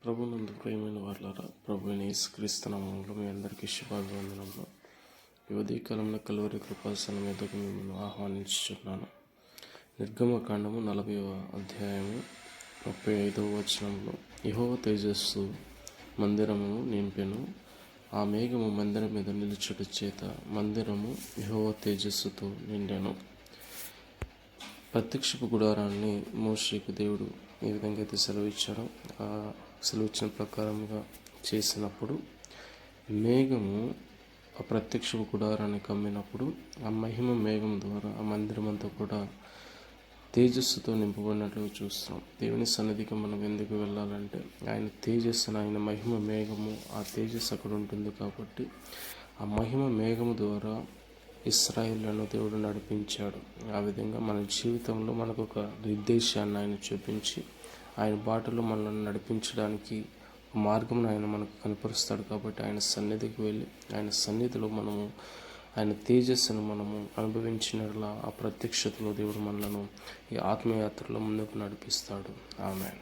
ప్రభునందు ప్రియమైన వారులారా, ప్రభువైన యేసుక్రీస్తు నామములో మీ అందరికీ శుభాభివందనములు. ఈ ఉదయకాలంలో కల్వరి కృపాసనం మీదకు మిమ్మల్ని ఆహ్వానించుచున్నాను. నిర్గమకాండము 40వ అధ్యాయము 35వ వచనంలో, యెహోవా తేజస్సు మందిరమును నింపెను, ఆ మేఘము మందిరం మీద నిలుచుట చేత మందిరము యెహోవా తేజస్సుతో నిండెను. ప్రత్యక్షపు గుడారాన్ని మోషేకు దేవుడు ఏ విధంగా అయితే సెలవిచ్చాడో ఆ సెలవిచ్చిన ప్రకారంగా చేసినప్పుడు మేఘము ఆ ప్రత్యక్షపు గుడారాన్ని కమ్మినప్పుడు ఆ మహిమ మేఘం ద్వారా ఆ మందిరం అంతా కూడా తేజస్సుతో నింపబడినట్లు చూస్తాం. దేవుని సన్నిధికి మనం ఎందుకు వెళ్ళాలంటే ఆయన తేజస్సును, ఆయన మహిమ మేఘము, ఆ తేజస్సు అక్కడ ఉంటుంది కాబట్టి ఆ మహిమ మేఘము ద్వారా ఇశ్రాయేలును దేవుడు నడిపించాడు. ఆ విధంగా మన జీవితంలో మనకు ఒక నిర్దేశాన్ని ఆయన చూపించి ఆయన బాటలో మనల్ని నడిపించడానికి మార్గం ఆయన మనకు కనపరుస్తాడు. కాబట్టి ఆయన సన్నిధికి వెళ్ళి ఆయన సన్నిధిలో మనము ఆయన తేజస్సును మనము అనుభవించినట్లా ఆ ప్రత్యక్షతలో దేవుడు మనలను ఈ ఆత్మయాత్రలో ముందుకు నడిపిస్తాడు. ఆమేన్.